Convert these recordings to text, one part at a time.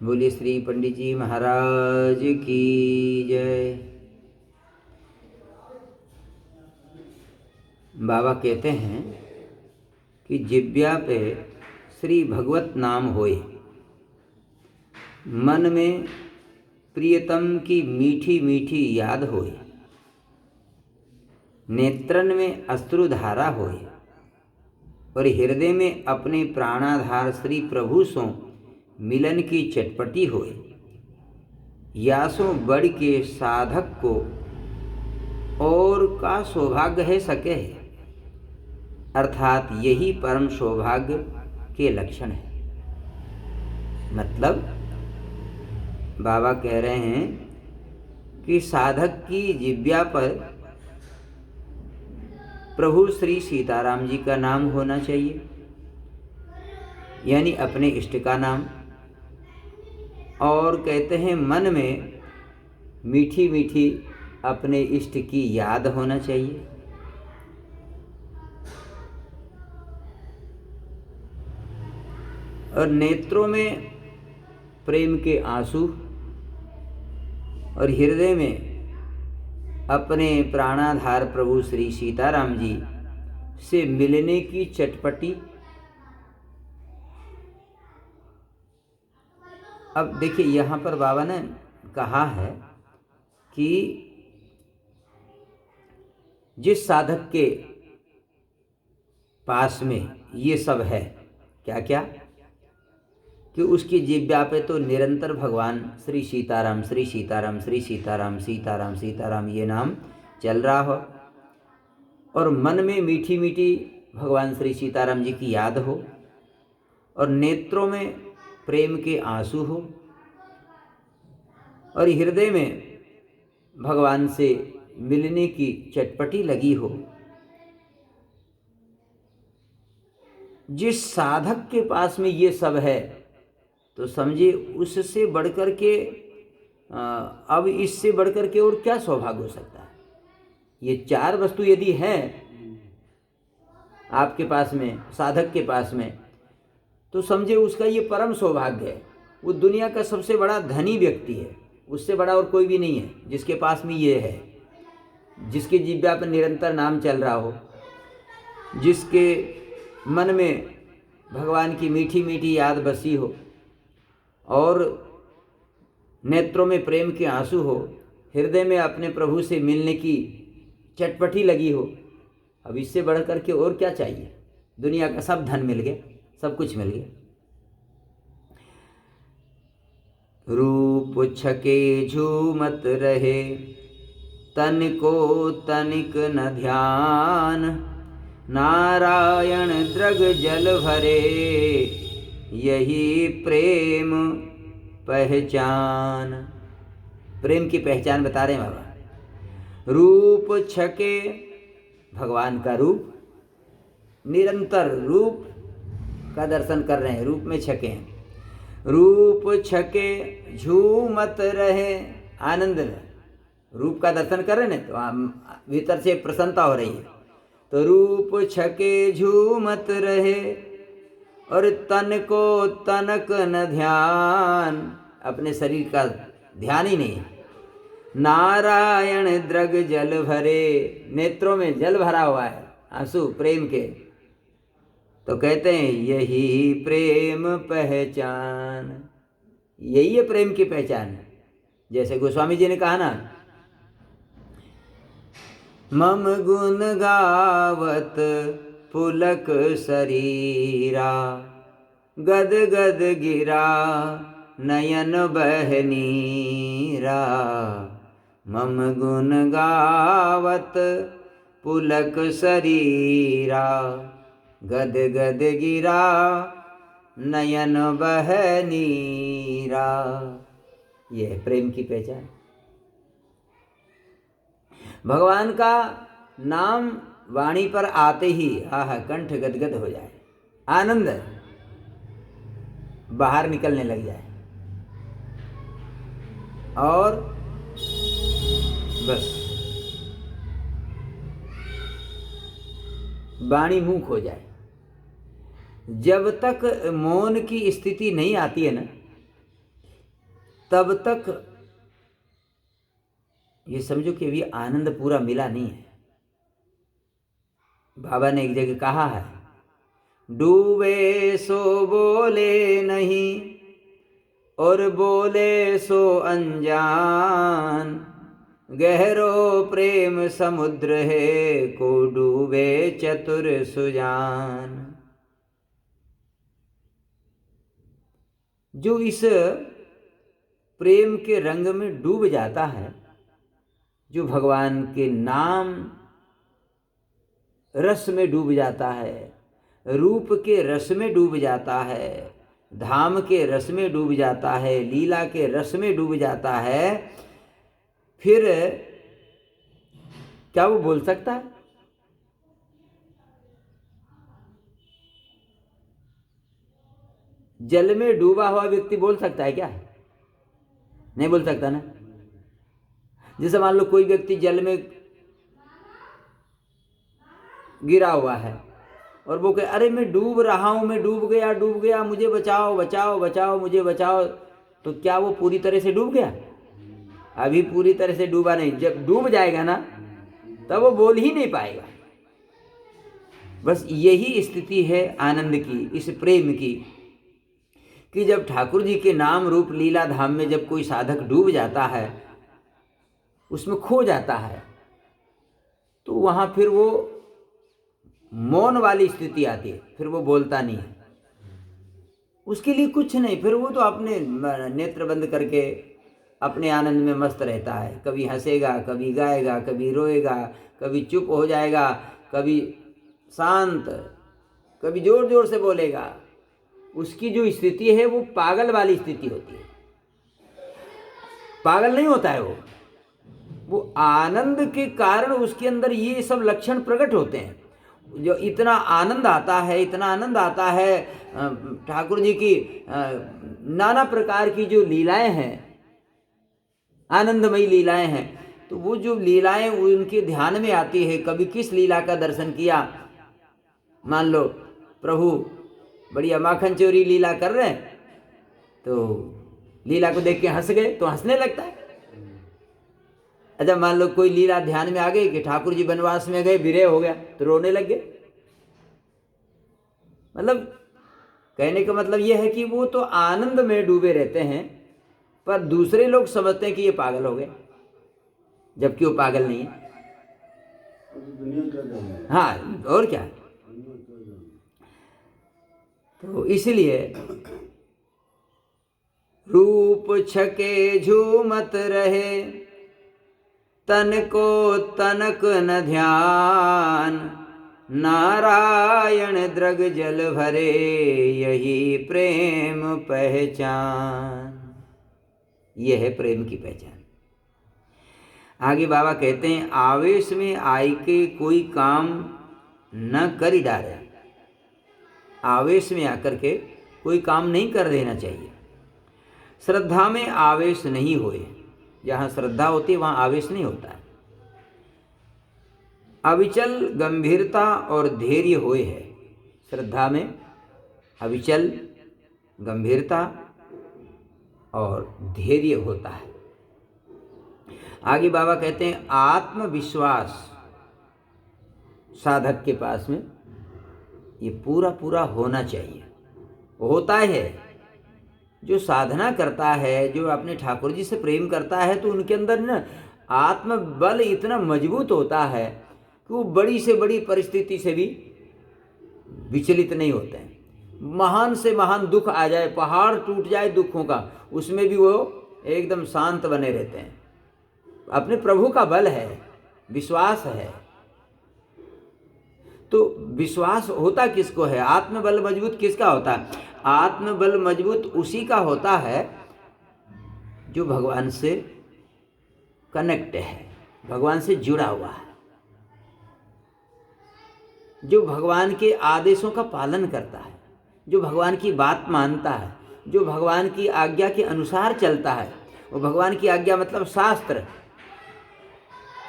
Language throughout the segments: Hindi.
बोलिए श्री पंडित जी महाराज की जय। बाबा कहते हैं कि जिब्या पे श्री भगवत नाम होए, मन में प्रियतम की मीठी मीठी याद होए, नेत्रन में अश्रुधारा होए और हृदय में अपने प्राणाधार श्री प्रभु सो मिलन की चटपटी होए। यासों बढ़ के साधक को और का सौभाग्य है सके है, अर्थात यही परम सौभाग्य के लक्षण है। मतलब बाबा कह रहे हैं कि साधक की जिब्या पर प्रभु श्री सीताराम जी का नाम होना चाहिए, यानी अपने इष्ट का नाम। और कहते हैं मन में मीठी मीठी अपने इष्ट की याद होना चाहिए। और नेत्रों में प्रेम के आंसू और हृदय में अपने प्राणाधार प्रभु श्री सीताराम जी से मिलने की चटपटी। अब देखिए यहाँ पर बाबा ने कहा है कि जिस साधक के पास में ये सब है, क्या क्या, कि उसकी जिह्वा पे तो निरंतर भगवान श्री सीताराम श्री सीताराम श्री सीताराम सीताराम सीताराम ये नाम चल रहा हो, और मन में मीठी मीठी भगवान श्री सीताराम जी की याद हो, और नेत्रों में प्रेम के आंसू हो, और हृदय में भगवान से मिलने की चटपटी लगी हो। जिस साधक के पास में ये सब है तो समझिए उससे बढ़कर के अब इससे बढ़कर के और क्या सौभाग्य हो सकता है। ये चार वस्तु यदि है आपके पास में, साधक के पास में, तो समझे उसका ये परम सौभाग्य है। वो दुनिया का सबसे बड़ा धनी व्यक्ति है, उससे बड़ा और कोई भी नहीं है जिसके पास में ये है, जिसकी जिह्वा पर निरंतर नाम चल रहा हो, जिसके मन में भगवान की मीठी मीठी याद बसी हो, और नेत्रों में प्रेम के आंसू हो, हृदय में अपने प्रभु से मिलने की चटपटी लगी हो। अब इससे बढ़ कर के और क्या चाहिए। दुनिया का सब धन मिल गया, सब कुछ मिल गया। रूप छके झूमत रहे, तन को तनिक न ध्यान, नारायण द्रग जल भरे, यही प्रेम पहचान। प्रेम की पहचान बता रहे हैं बाबा। रूप छके, भगवान का रूप, निरंतर रूप का दर्शन कर रहे हैं, रूप में छके हैं। रूप छके झूमत रहे, आनंद में रूप का दर्शन कर रहे हैं तो भीतर से प्रसन्नता हो रही है। तो रूप छके झूमत रहे, और तन को तनक न ध्यान, अपने शरीर का ध्यान ही नहीं। नारायण द्रग जल भरे, नेत्रों में जल भरा हुआ है, आंसू प्रेम के। तो कहते हैं यही प्रेम पहचान, यही है प्रेम की पहचान। जैसे गोस्वामी जी ने कहा ना, मम गुण गावत पुलक शरीरा, गद गद गिरा नयन बहनीरा। मम गुण गावत पुलक शरीरा, गद गद गिरा नयन बहनीरा। यह है प्रेम की पहचान। भगवान का नाम वाणी पर आते ही आह कंठ गदगद हो जाए, आनंद बाहर निकलने लग जाए, और बस वाणी मूक हो जाए। जब तक मौन की स्थिति नहीं आती है ना, तब तक ये समझो कि अभी आनंद पूरा मिला नहीं है। बाबा ने एक जगह कहा है, डूबे सो बोले नहीं और बोले सो अनजान, गहरो प्रेम समुद्र है को डूबे चतुर सुजान। जो इस प्रेम के रंग में डूब जाता है, जो भगवान के नाम रस में डूब जाता है, रूप के रस में डूब जाता है, धाम के रस में डूब जाता है, लीला के रस में डूब जाता है, फिर क्या वो बोल सकता है? जल में डूबा हुआ व्यक्ति बोल सकता है क्या? नहीं बोल सकता ना। जैसे मान लो कोई व्यक्ति जल में गिरा हुआ है और वो कहे अरे मैं डूब रहा हूं, मैं डूब गया, मुझे बचाओ बचाओ बचाओ, मुझे बचाओ, तो क्या वो पूरी तरह से डूब गया? अभी पूरी तरह से डूबा नहीं। जब डूब जाएगा ना तब वो बोल ही नहीं पाएगा। बस यही स्थिति है आनंद की, इस प्रेम की, कि जब ठाकुर जी के नाम रूप लीला धाम में जब कोई साधक डूब जाता है, उसमें खो जाता है, तो वहां फिर वो मौन वाली स्थिति आती है, फिर वो बोलता नहीं है, उसके लिए कुछ नहीं, फिर वो तो अपने नेत्र बंद करके अपने आनंद में मस्त रहता है। कभी हंसेगा, कभी गाएगा, कभी रोएगा, कभी चुप हो जाएगा, कभी शांत, कभी जोर जोर से बोलेगा। उसकी जो स्थिति है वो पागल वाली स्थिति होती है। पागल नहीं होता है वो आनंद के कारण उसके अंदर ये सब लक्षण प्रकट होते हैं। जो इतना आनंद आता है, इतना आनंद आता है, ठाकुर जी की नाना प्रकार की जो लीलाएं हैं, आनंदमयी लीलाएं हैं, तो वो जो लीलाएं उनके ध्यान में आती है। कभी किस लीला का दर्शन किया, मान लो प्रभु बढ़िया माखन चोरी लीला कर रहे हैं, तो लीला को देख के हंस गए तो हंसने लगता है। अच्छा मान लो कोई लीला ध्यान में आ गई कि ठाकुर जी वनवास में गए, विरह हो गया, तो रोने लग गए। मतलब कहने का मतलब यह है कि वो तो आनंद में डूबे रहते हैं, पर दूसरे लोग समझते हैं कि ये पागल हो गए, जबकि वो पागल नहीं है। हाँ, और क्या। तो इसलिए रूप छके झूमत रहे, तन को तनक न ध्यान, नारायण द्रग जल भरे, यही प्रेम पहचान। यह है प्रेम की पहचान। आगे बाबा कहते हैं, आवेश में आई के कोई काम न कर डाले। आवेश में आकर के कोई काम नहीं कर देना चाहिए। श्रद्धा में आवेश नहीं होए। जहाँ श्रद्धा होती है वहाँ आवेश नहीं होता है। अविचल गंभीरता और धैर्य होए है। श्रद्धा में अविचल गंभीरता और धैर्य होता है। आगे बाबा कहते हैं, आत्मविश्वास साधक के पास में ये पूरा पूरा होना चाहिए। होता है जो साधना करता है, जो अपने ठाकुर जी से प्रेम करता है, तो उनके अंदर ना आत्मबल इतना मजबूत होता है कि वो बड़ी से बड़ी परिस्थिति से भी विचलित नहीं होते हैं। महान से महान दुख आ जाए, पहाड़ टूट जाए दुखों का, उसमें भी वो एकदम शांत बने रहते हैं। अपने प्रभु का बल है, विश्वास है। तो विश्वास होता किसको है? आत्मबल मजबूत किसका होता है? आत्मबल मजबूत उसी का होता है जो भगवान से कनेक्ट है, भगवान से जुड़ा हुआ है, जो भगवान के आदेशों का पालन करता है, जो भगवान की बात मानता है, जो भगवान की आज्ञा के अनुसार चलता है। वो भगवान की आज्ञा मतलब शास्त्र,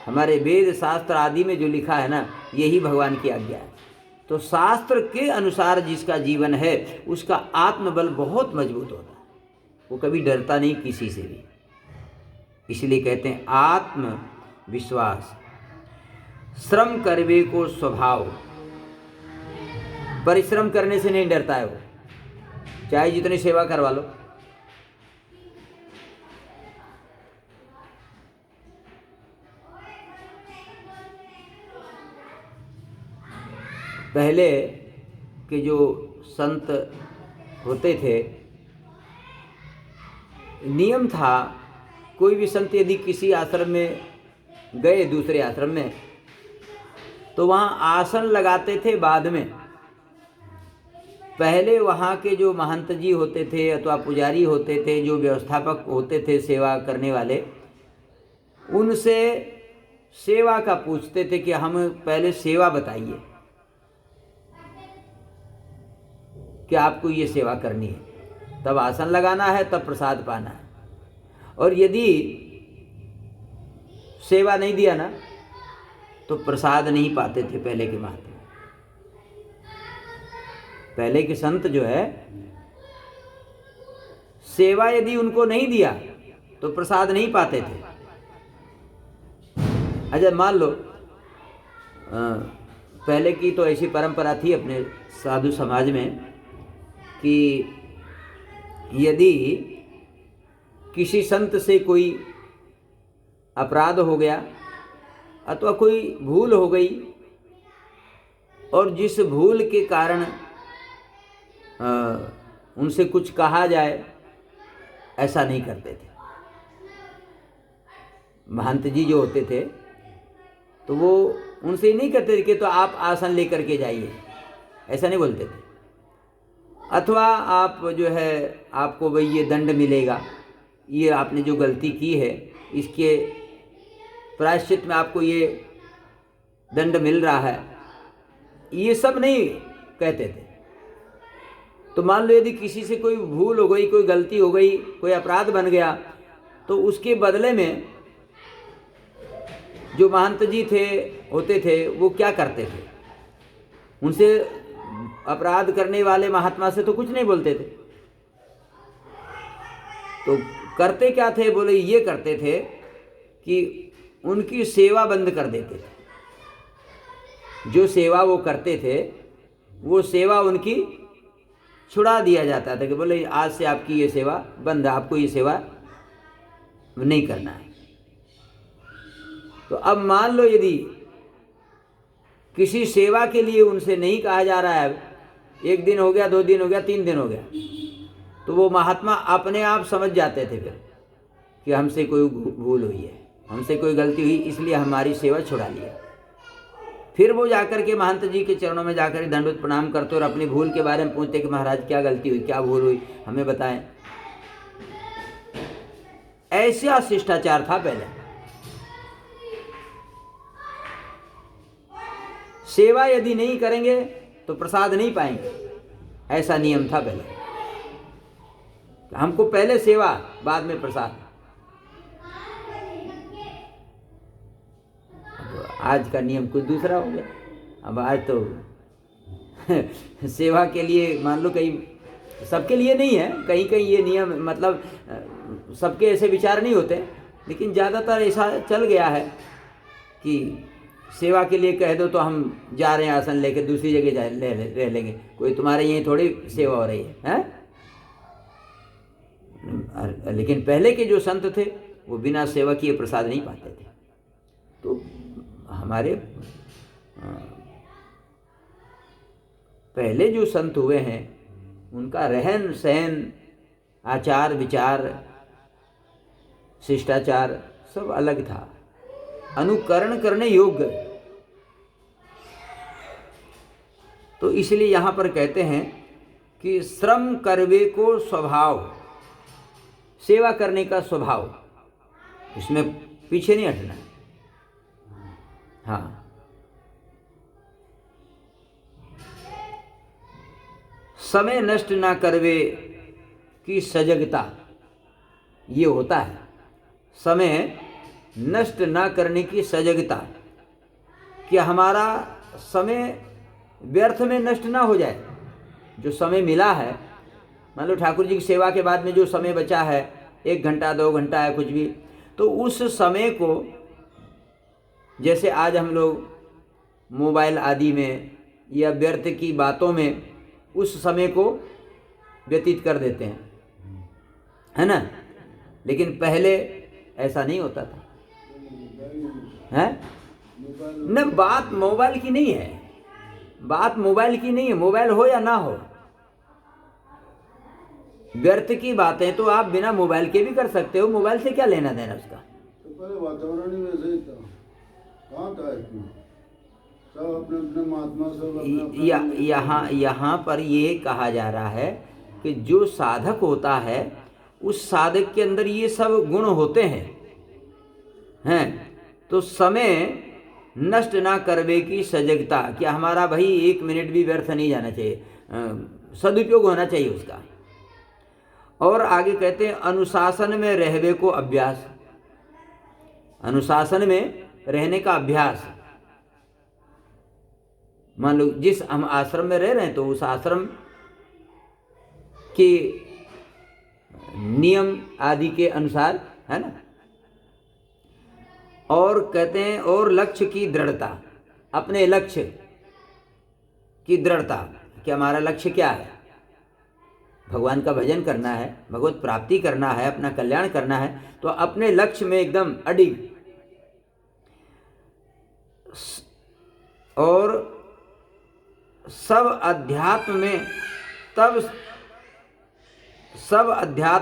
हमारे वेद शास्त्र आदि में जो लिखा है ना, यही भगवान की आज्ञा है। तो शास्त्र के अनुसार जिसका जीवन है उसका आत्मबल बहुत मजबूत होता है। वो कभी डरता नहीं किसी से भी। इसलिए कहते हैं आत्मविश्वास, श्रम करवे को स्वभाव। परिश्रम करने से नहीं डरता है वो, चाहे जितनी सेवा करवा लो। पहले के जो संत होते थे, नियम था, कोई भी संत यदि किसी आश्रम में गए, दूसरे आश्रम में, तो वहाँ आसन लगाते थे। बाद में पहले वहाँ के जो महंत जी होते थे अथवा पुजारी होते थे, जो व्यवस्थापक होते थे, सेवा करने वाले, उनसे सेवा का पूछते थे कि हम पहले सेवा बताइए कि आपको ये सेवा करनी है, तब आसन लगाना है, तब प्रसाद पाना है। और यदि सेवा नहीं दिया ना तो प्रसाद नहीं पाते थे पहले के महात्मा। पहले के संत जो है, सेवा यदि उनको नहीं दिया तो प्रसाद नहीं पाते थे। अच्छा, मान लो पहले की तो ऐसी परंपरा थी अपने साधु समाज में कि यदि किसी संत से कोई अपराध हो गया अथवा कोई भूल हो गई, और जिस भूल के कारण उनसे कुछ कहा जाए, ऐसा नहीं करते थे। महंत जी जो होते थे तो वो उनसे नहीं कहते थे कि तो आप आसन लेकर के जाइए, ऐसा नहीं बोलते थे। अथवा आप जो है, आपको भाई ये दंड मिलेगा, ये आपने जो गलती की है इसके प्रायश्चित में आपको ये दंड मिल रहा है, ये सब नहीं कहते थे। तो मान लो यदि किसी से कोई भूल हो गई, कोई गलती हो गई, कोई अपराध बन गया, तो उसके बदले में जो महंत जी होते थे वो क्या करते थे, उनसे अपराध करने वाले महात्मा से तो कुछ नहीं बोलते थे। तो करते क्या थे, बोले ये करते थे कि उनकी सेवा बंद कर देते थे। जो सेवा वो करते थे वो सेवा उनकी छुड़ा दिया जाता था कि बोले आज से आपकी ये सेवा बंद है, आपको ये सेवा नहीं करना है। तो अब मान लो यदि किसी सेवा के लिए उनसे नहीं कहा जा रहा है, 1 दिन हो गया, 2 दिन हो गया, 3 दिन हो गया, तो वो महात्मा अपने आप समझ जाते थे फिर कि हमसे कोई भूल हुई है, हमसे कोई गलती हुई, इसलिए हमारी सेवा छुड़ा लिया। फिर वो जाकर के महंत जी के चरणों में जाकर दंडवत प्रणाम करते और अपनी भूल के बारे में पूछते कि महाराज क्या गलती हुई, क्या भूल हुई, हमें बताएं। ऐसा शिष्टाचार था पहले। सेवा यदि नहीं करेंगे तो प्रसाद नहीं पाएंगे, ऐसा नियम था पहले। हमको पहले सेवा, बाद में प्रसाद। आज का नियम कुछ दूसरा हो गया। अब आज तो सेवा के लिए मान लो, कहीं सबके लिए नहीं है, कहीं कहीं ये नियम, मतलब सबके ऐसे विचार नहीं होते, लेकिन ज़्यादातर ऐसा चल गया है कि सेवा के लिए कह दो तो हम जा रहे हैं आसन लेके दूसरी जगह रह लेंगे, कोई तुम्हारे यहीं थोड़ी सेवा हो रही है, लेकिन पहले के जो संत थे वो बिना सेवा किए प्रसाद नहीं पाते थे। तो हमारे पहले जो संत हुए हैं उनका रहन सहन, आचार विचार, शिष्टाचार सब अलग था, अनुकरण करने योग्य। तो इसलिए यहाँ पर कहते हैं कि श्रम करवे को स्वभाव, सेवा करने का स्वभाव, इसमें पीछे नहीं हटना है। हाँ, समय नष्ट ना करवे की सजगता, ये होता है समय नष्ट ना करने की सजगता, कि हमारा समय व्यर्थ में नष्ट ना हो जाए। जो समय मिला है मान लो ठाकुर जी की सेवा के बाद में जो समय बचा है, 1 घंटा 2 घंटा है कुछ भी, तो उस समय को जैसे आज हम लोग मोबाइल आदि में या व्यर्थ की बातों में उस समय को व्यतीत कर देते हैं, है ना। लेकिन पहले ऐसा नहीं होता था, है न। बात मोबाइल की नहीं है, बात मोबाइल की नहीं है। मोबाइल हो या ना हो, व्यर्थ की बातें तो आप बिना मोबाइल के भी कर सकते हो। मोबाइल से क्या लेना देना उसका। तो पहले वातावरण ही वैसे ही था, कहाँ था इसमें, सब अपने अपने महात्मा, सब अपने यहाँ पर ये कहा जा रहा है कि जो साधक होता है उस साधक के अंदर ये सब गुण होते हैं। तो समय नष्ट ना करवे की सजगता, कि हमारा भाई 1 मिनट भी व्यर्थ नहीं जाना चाहिए, सदुपयोग होना चाहिए उसका। और आगे कहते हैं अनुशासन में रहवे को अभ्यास, अनुशासन में रहने का अभ्यास। मान लो जिस हम आश्रम में रह रहे हैं तो उस आश्रम के नियम आदि के अनुसार, है ना। और कहते हैं और लक्ष्य की दृढ़ता, अपने लक्ष्य की दृढ़ता कि हमारा लक्ष्य क्या है, भगवान का भजन करना है, भगवत प्राप्ति करना है, अपना कल्याण करना है, तो अपने लक्ष्य में एकदम अडिग। और सब अध्यात्म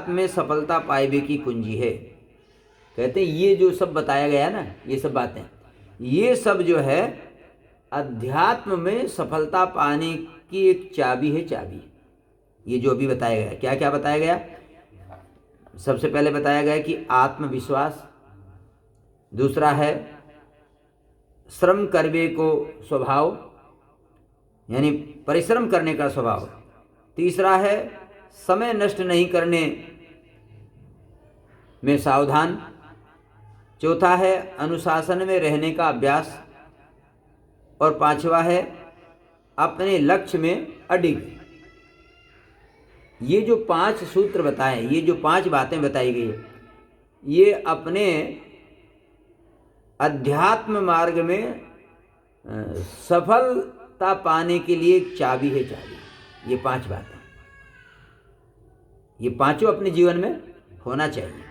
में सफलता पाएबे की कुंजी है। कहते हैं ये जो सब बताया गया ना, ये सब बातें, ये सब जो है अध्यात्म में सफलता पाने की एक चाबी है, चाबी। ये जो अभी बताया गया, क्या क्या बताया गया। सबसे पहले बताया गया कि आत्मविश्वास, दूसरा है श्रम करवे को स्वभाव, यानी परिश्रम करने का स्वभाव, तीसरा है समय नष्ट नहीं करने में सावधान, चौथा है अनुशासन में रहने का अभ्यास, और पांचवा है अपने लक्ष्य में अडिग। ये जो 5 सूत्र बताए, ये जो 5 बातें बताई गई, ये अपने अध्यात्म मार्ग में सफलता पाने के लिए एक चाबी है, चाबी। ये 5 बातें, ये पांचों अपने जीवन में होना चाहिए।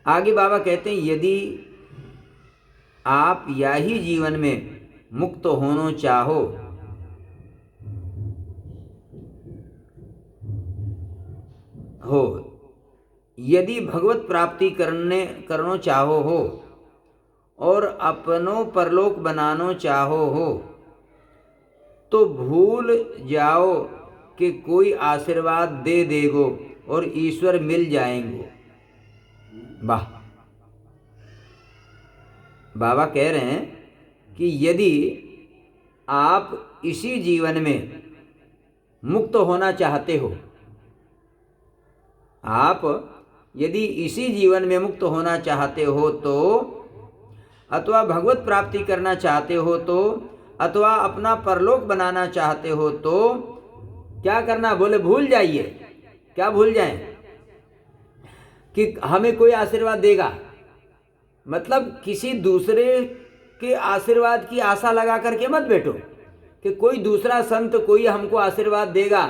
आगे बाबा कहते हैं यदि आप या ही जीवन में मुक्त होना चाहो हो, यदि भगवत प्राप्ति करनो चाहो हो और अपनो परलोक बनानो चाहो हो, तो भूल जाओ कि कोई आशीर्वाद दे देगो और ईश्वर मिल जाएंगे। वाह, बाबा कह रहे हैं कि यदि आप इसी जीवन में मुक्त होना चाहते हो, आप यदि इसी जीवन में मुक्त होना चाहते हो तो, अथवा भगवत प्राप्ति करना चाहते हो तो, अथवा अपना परलोक बनाना चाहते हो तो क्या करना। बोले भूल जाइए। क्या भूल जाएं? कि हमें कोई आशीर्वाद देगा, मतलब किसी दूसरे के आशीर्वाद की आशा लगा करके मत बैठो कि कोई दूसरा संत कोई हमको आशीर्वाद देगा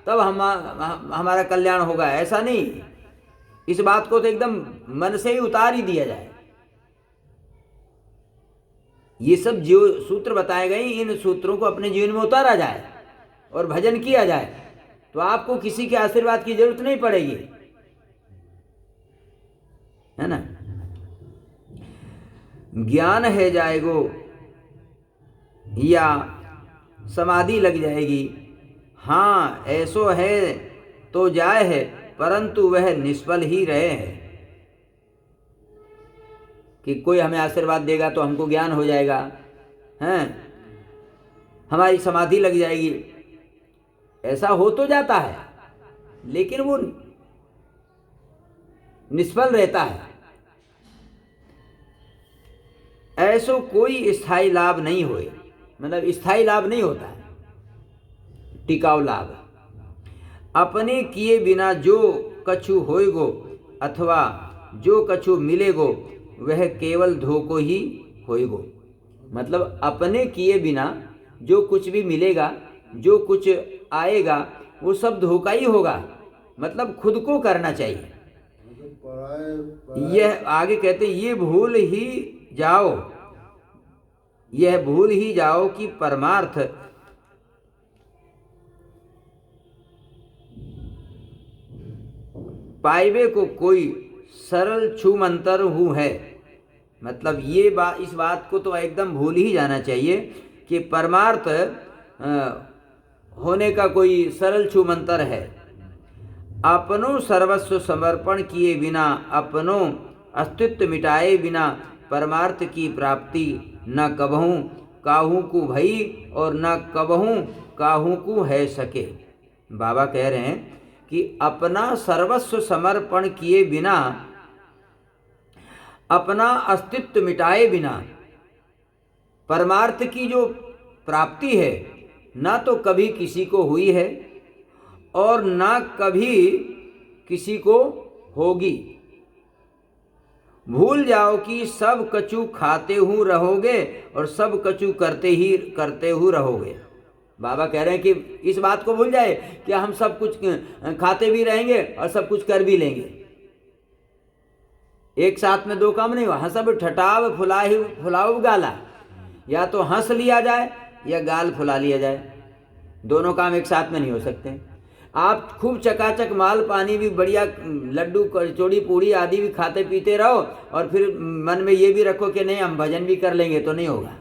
तब हमारा कल्याण होगा। ऐसा नहीं, इस बात को तो एकदम मन से ही उतार ही दिया जाए। ये सब जो सूत्र बताए गए, इन सूत्रों को अपने जीवन में उतारा जाए और भजन किया जाए तो आपको किसी के आशीर्वाद की जरूरत नहीं पड़ेगी, है ना। ज्ञान है जाएगो या समाधि लग जाएगी, हाँ ऐसो है तो जाए है, परंतु वह निष्फल ही रहे है। कि कोई हमें आशीर्वाद देगा तो हमको ज्ञान हो जाएगा, हैं, हमारी समाधि लग जाएगी। ऐसा हो तो जाता है लेकिन वो निष्फल रहता है। ऐसो कोई स्थायी लाभ नहीं होए, मतलब स्थायी लाभ नहीं होता है, टिकाऊ लाभ। अपने किए बिना जो कछु होएगो अथवा जो कछु मिलेगो वह केवल धोखो ही होएगो। मतलब अपने किए बिना जो कुछ भी मिलेगा, जो कुछ आएगा, वो सब धोखा ही होगा। मतलब खुद को करना चाहिए। यह आगे कहते ये भूल ही जाओ, यह भूल ही जाओ कि परमार्थ पाइबे को कोई सरल छूमंतर हूँ है। मतलब ये इस बात को तो एकदम भूल ही जाना चाहिए कि परमार्थ होने का कोई सरल छूमंतर है। अपनों सर्वस्व समर्पण किए बिना, अपनों अस्तित्व मिटाए बिना परमार्थ की प्राप्ति न कबहू काहू को भई और न कबहू काहू को है सके। बाबा कह रहे हैं कि अपना सर्वस्व समर्पण किए बिना, अपना अस्तित्व मिटाए बिना परमार्थ की जो प्राप्ति है ना तो कभी किसी को हुई है और ना कभी किसी को होगी। भूल जाओ कि सब कछु खाते हूँ रहोगे और सब कछु करते हूँ रहोगे। बाबा कह रहे हैं कि इस बात को भूल जाए कि हम सब कुछ खाते भी रहेंगे और सब कुछ कर भी लेंगे। एक साथ में दो काम नहीं हुआ। हंसब ठटाव फुलाव गाला, या तो हंस लिया जाए या गाल फुला लिया जाए। दोनों काम एक साथ में नहीं हो सकते। आप खूब चकाचक माल पानी भी बढ़िया लड्डू कचौड़ी पूड़ी आदि भी खाते पीते रहो और फिर मन में ये भी रखो कि नहीं हम भजन भी कर लेंगे, तो नहीं होगा।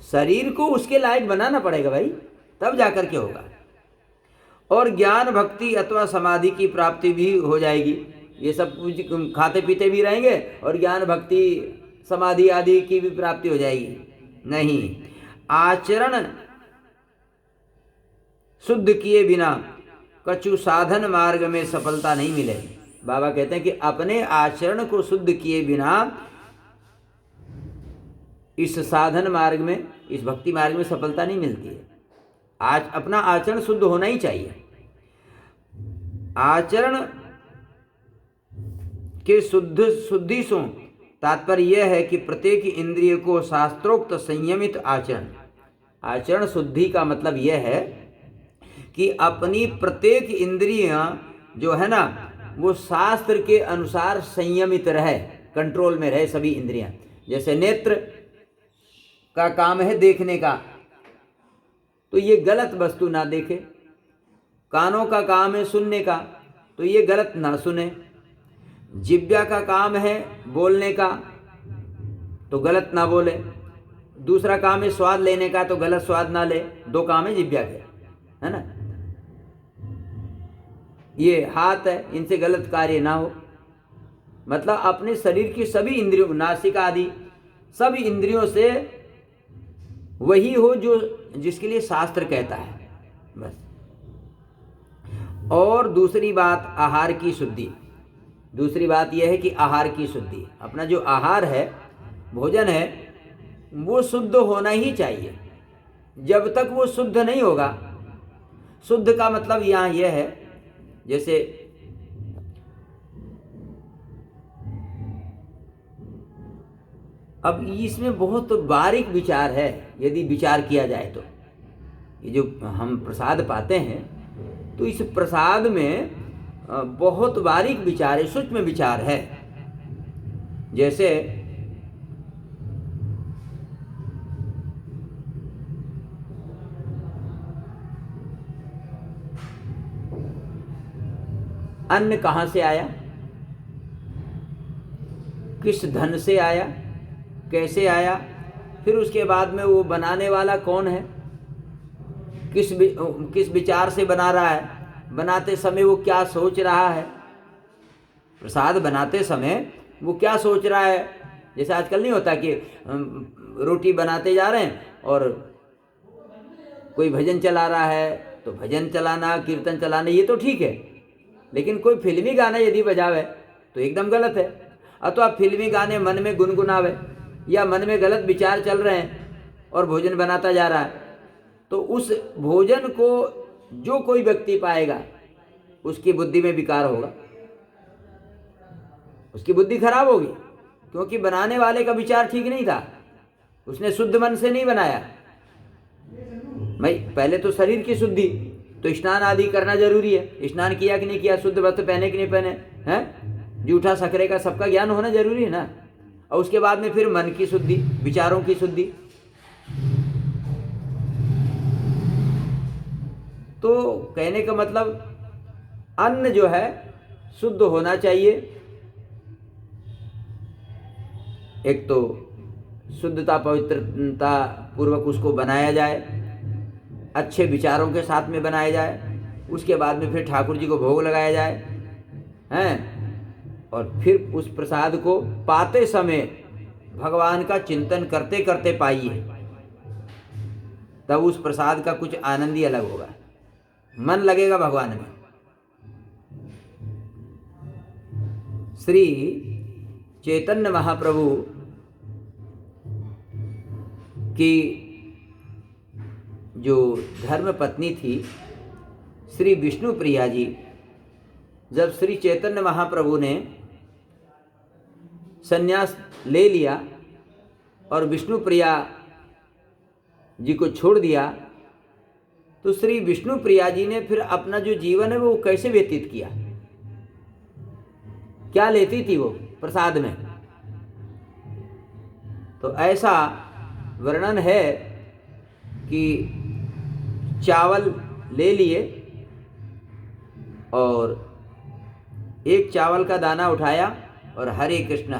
शरीर को उसके लायक बनाना पड़ेगा भाई, तब जाकर के होगा। और ज्ञान भक्ति अथवा समाधि की प्राप्ति भी हो जाएगी। ये सब कुछ खाते पीते भी रहेंगे और ज्ञान भक्ति समाधि आदि की भी प्राप्ति हो जाएगी। नहीं, आचरण शुद्ध किए बिना कछु साधन मार्ग में सफलता नहीं मिले। बाबा कहते हैं कि अपने आचरण को शुद्ध किए बिना इस साधन मार्ग में, इस भक्ति मार्ग में सफलता नहीं मिलती है। आज अपना आचरण शुद्ध होना ही चाहिए। आचरण के शुद्धि से तात्पर्य यह है कि प्रत्येक इंद्रिय को शास्त्रोक्त संयमित आचरण शुद्धि का मतलब यह है कि अपनी प्रत्येक इंद्रियां जो है ना वो शास्त्र के अनुसार संयमित रहे, कंट्रोल में रहे सभी इंद्रियां। जैसे नेत्र का काम है देखने का, तो ये गलत वस्तु ना देखे। कानों का काम है सुनने का, तो ये गलत ना सुने। जिह्वा का काम है बोलने का, तो गलत ना बोले। दूसरा काम है स्वाद लेने का, तो गलत स्वाद ना ले। दो काम है जिह्वा के, है ना। ये हाथ है, इनसे गलत कार्य ना हो। मतलब अपने शरीर की सभी इंद्रियों, नासिका आदि सभी इंद्रियों से वही हो जो जिसके लिए शास्त्र कहता है, बस। और दूसरी बात आहार की शुद्धि। दूसरी बात यह है कि आहार की शुद्धि, अपना जो आहार है, भोजन है, वो शुद्ध होना ही चाहिए। जब तक वो शुद्ध नहीं होगा, शुद्ध का मतलब यहाँ यह है, जैसे अब इसमें बहुत बारीक विचार है। यदि विचार किया जाए तो ये जो हम प्रसाद पाते हैं, तो इस प्रसाद में बहुत बारीक विचार है, सूक्ष्म विचार है। जैसे अन्न कहाँ से आया, किस धन से आया, कैसे आया, फिर उसके बाद में वो बनाने वाला कौन है, किस विचार से बना रहा है, बनाते समय वो क्या सोच रहा है। प्रसाद बनाते समय वो क्या सोच रहा है। जैसे आजकल नहीं होता कि रोटी बनाते जा रहे हैं और कोई भजन चला रहा है, तो भजन चलाना, कीर्तन चलाना ये तो ठीक है, लेकिन कोई फिल्मी गाना यदि बजावे तो एकदम गलत है। अथवा फिल्मी गाने मन में गुनगुनावे या मन में गलत विचार चल रहे हैं और भोजन बनाता जा रहा है, तो उस भोजन को जो कोई व्यक्ति पाएगा उसकी बुद्धि में विकार होगा, उसकी बुद्धि खराब होगी, क्योंकि बनाने वाले का विचार ठीक नहीं था, उसने शुद्ध मन से नहीं बनाया। भाई पहले तो शरीर की शुद्धि, तो स्नान आदि करना जरूरी है। स्नान किया कि नहीं किया, शुद्ध वस्त्र पहने कि नहीं पहने, हैं, जूठा सकरे का सबका ज्ञान होना जरूरी है ना। और उसके बाद में फिर मन की शुद्धि, विचारों की शुद्धि। तो कहने का मतलब अन्न जो है शुद्ध होना चाहिए। एक तो शुद्धता पवित्रता पूर्वक उसको बनाया जाए, अच्छे विचारों के साथ में बनाया जाए। उसके बाद में फिर ठाकुर जी को भोग लगाया जाए, हैं, और फिर उस प्रसाद को पाते समय भगवान का चिंतन करते करते पाइए, तब उस प्रसाद का कुछ आनंद ही अलग होगा, मन लगेगा भगवान में। श्री चैतन्य महाप्रभु की जो धर्म पत्नी थी श्री विष्णु प्रिया जी, जब श्री चैतन्य महाप्रभु ने संन्यास ले लिया और विष्णु प्रिया जी को छोड़ दिया, तो श्री विष्णु प्रिया जी ने फिर अपना जो जीवन है वो कैसे व्यतीत किया, क्या लेती थी वो प्रसाद में। तो ऐसा वर्णन है कि चावल ले लिए और एक चावल का दाना उठाया और हरे कृष्ण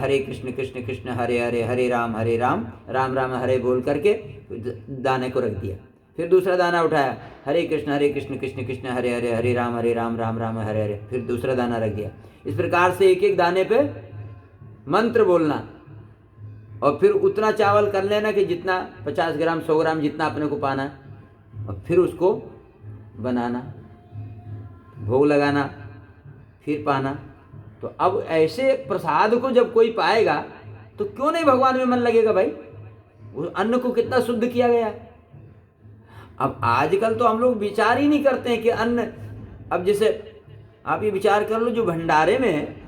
कृष्ण कृष्ण हरे हरे, हरे राम राम राम हरे बोल करके दाने को रख दिया। फिर दूसरा दाना उठाया, हरे कृष्ण कृष्ण कृष्ण हरे हरे, हरे राम राम राम हरे हरे, फिर दूसरा दाना रख दिया। इस प्रकार से एक एक दाने पे मंत्र बोलना और फिर उतना चावल कर लेना कि जितना 50 ग्राम 100 ग्राम जितना अपने को पाना, और फिर उसको बनाना, भोग लगाना, फिर पाना। तो अब ऐसे प्रसाद को जब कोई पाएगा तो क्यों नहीं भगवान में मन लगेगा भाई। उस अन्न को कितना शुद्ध किया गया। अब आजकल तो हम लोग विचार ही नहीं करते हैं कि अन्न, अब जैसे आप ये विचार कर लो, जो भंडारे में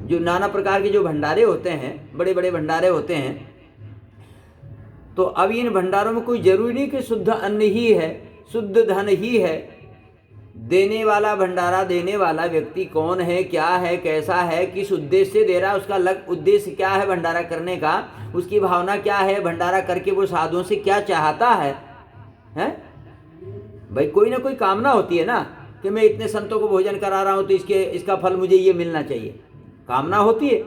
जो नाना प्रकार के जो भंडारे होते हैं, बड़े बड़े भंडारे होते हैं, तो अब इन भंडारों में कोई जरूरी नहीं कि शुद्ध अन्न ही है, शुद्ध धन ही है। देने वाला, भंडारा देने वाला व्यक्ति कौन है, क्या है, कैसा है, किस उद्देश्य से दे रहा है, उसका अलग उद्देश्य क्या है भंडारा करने का, उसकी भावना क्या है, भंडारा करके वो साधुओं से क्या चाहता है, हैं? भाई कोई ना कोई कामना होती है ना कि मैं इतने संतों को भोजन करा रहा हूं तो इसका फल मुझे ये मिलना चाहिए, कामना होती है।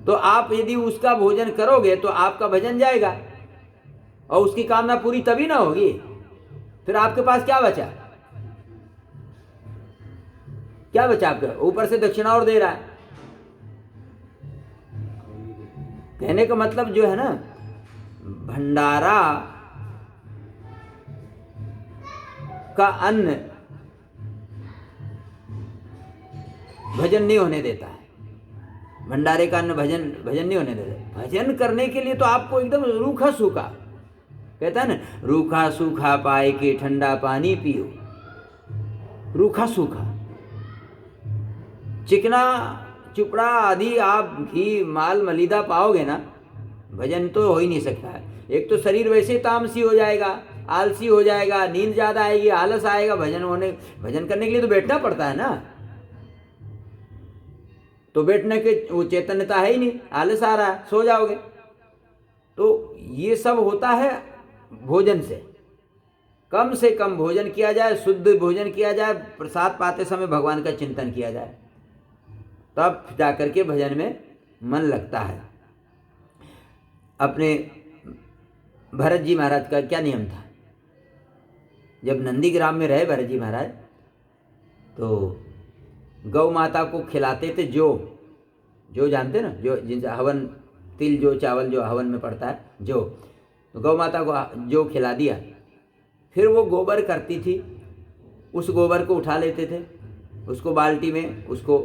तो आप यदि उसका भोजन करोगे तो आपका भजन जाएगा और उसकी कामना पूरी तभी ना होगी, फिर आपके पास क्या बचा, क्या बचा आपके, ऊपर से दक्षिणा और दे रहा है। कहने का मतलब जो है ना, भंडारा का अन्न भजन नहीं होने देता है। भंडारे का अन्न भजन नहीं होने देता। भजन करने के लिए तो आपको एकदम रूखा सूखा, कहता है ना, रूखा सूखा पाए के ठंडा पानी पियो। रूखा सूखा, चिकना चुपड़ा आदि आप घी माल मलिदा पाओगे ना, भजन तो हो ही नहीं सकता है। एक तो शरीर वैसे तामसी हो जाएगा, आलसी हो जाएगा, नींद ज्यादा आएगी, आलस आएगा। भजन करने के लिए तो बैठना पड़ता है ना, तो बैठने के वो चैतन्यता है ही नहीं, आलस आ रहा है, सो जाओगे। तो ये सब होता है भोजन से। कम से कम भोजन किया जाए, शुद्ध भोजन किया जाए, प्रसाद पाते समय भगवान का चिंतन किया जाए, तब जाकर के भजन में मन लगता है। अपने भरत जी महाराज का क्या नियम था, जब नंदीग्राम में रहे भरत जी महाराज, तो गौ माता को खिलाते थे जो जानते ना, जो जिनसे हवन, तिल जो चावल जो हवन में पड़ता है, जो, तो गौ माता को जो खिला दिया। फिर वो गोबर करती थी, उस गोबर को उठा लेते थे, उसको बाल्टी में उसको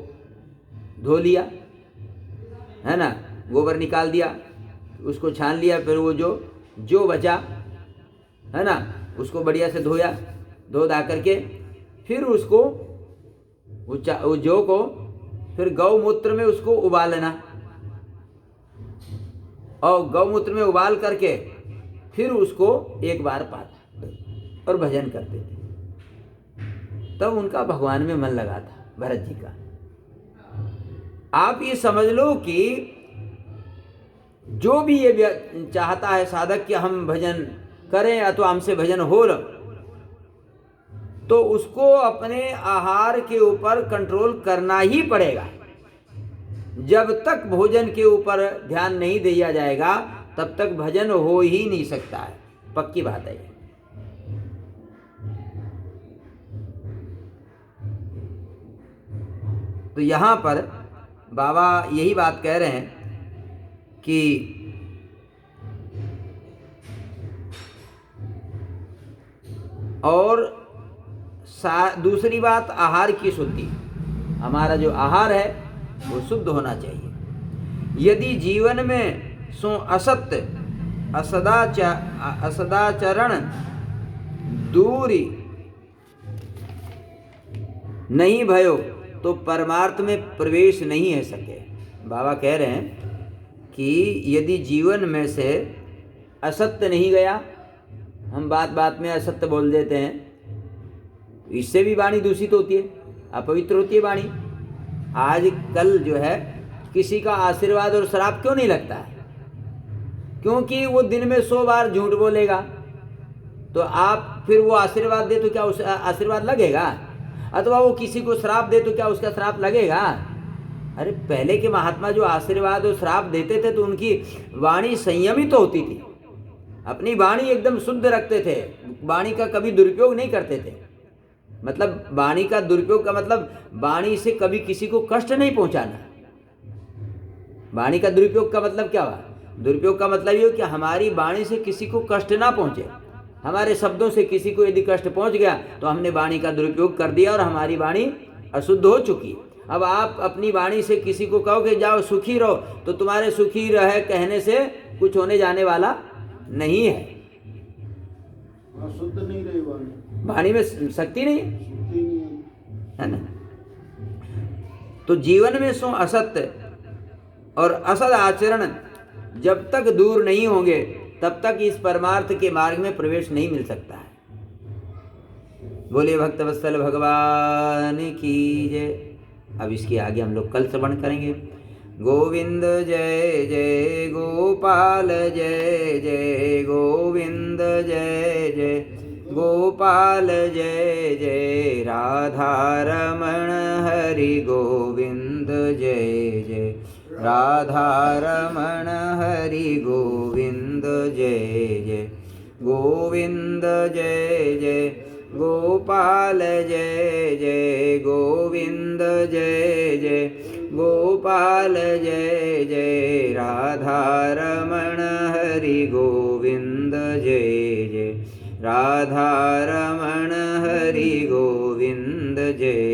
धो लिया, है ना, गोबर निकाल दिया, उसको छान लिया, फिर वो जो बचा है ना, उसको बढ़िया से धोया, धो धा करके फिर उसको वो जौ को फिर गौमूत्र में उसको उबालना, और गौमूत्र में उबाल करके फिर उसको एक बार पाना और भजन करते थे। तब उनका भगवान में मन लगा था भरत जी का। आप ये समझ लो कि जो भी ये चाहता है साधक कि हम भजन करें अथवा हमसे भजन हो, तो उसको अपने आहार के ऊपर कंट्रोल करना ही पड़ेगा। जब तक भोजन के ऊपर ध्यान नहीं दिया जाएगा तब तक भजन हो ही नहीं सकता है, पक्की बात है। तो यहाँ पर बाबा यही बात कह रहे हैं कि और दूसरी बात आहार की शुद्धि। हमारा जो आहार है वो शुद्ध होना चाहिए। यदि जीवन में सो असत्य असदाचरण दूरी नहीं भयो तो परमार्थ में प्रवेश नहीं है सके। बाबा कह रहे हैं कि यदि जीवन में से असत्य नहीं गया, हम बात बात में असत्य बोल देते हैं, इससे भी वाणी दूषित होती है, अपवित्र होती है वाणी। आज कल जो है किसी का आशीर्वाद और श्राप क्यों नहीं लगता है? क्योंकि वो दिन में 100 बार झूठ बोलेगा, तो आप फिर वो आशीर्वाद दे तो क्या उस आशीर्वाद लगेगा? अथवा वो किसी को श्राप दे तो क्या उसका श्राप लगेगा? अरे पहले के महात्मा जो आशीर्वाद और श्राप देते थे तो उनकी वाणी संयमित तो होती थी, अपनी वाणी एकदम शुद्ध रखते थे, वाणी का कभी दुरुपयोग नहीं करते थे। मतलब वाणी का दुरुपयोग का मतलब वाणी से कभी किसी को कष्ट नहीं पहुंचाना। वाणी का दुरुपयोग का मतलब क्या हुआ? दुरुपयोग का मतलब ये हो कि हमारी वाणी से किसी को कष्ट ना पहुंचे। हमारे शब्दों से किसी को यदि कष्ट पहुंच गया तो हमने वाणी का दुरुपयोग कर दिया और हमारी वाणी अशुद्ध हो चुकी। अब आप अपनी वाणी से किसी को कहो कि जाओ सुखी रहो, तो तुम्हारे सुखी रहे कहने से कुछ होने जाने वाला नहीं है। शुद्ध नहीं रही वाणी में शक्ति नहीं है ना। तो जीवन में सो असत्य और असद आचरण जब तक दूर नहीं होंगे तब तक इस परमार्थ के मार्ग में प्रवेश नहीं मिल सकता है। बोले भक्तवत्सल भगवान की जय। अब इसके आगे हम लोग कल श्रवण करेंगे। गोविंद जय जय गोपाल जय जय गोविंद जय जय गोपाल जय जय राधा रमण हरि गोविंद जय जय राधा रमण हरि गोविंद जय जय गोविंद जय जय गोपाल जय जय गोविंद जय जय गोपाल जय जय राधा रमण हरि गोविंद जय जय राधा रमण हरि गोविंद जय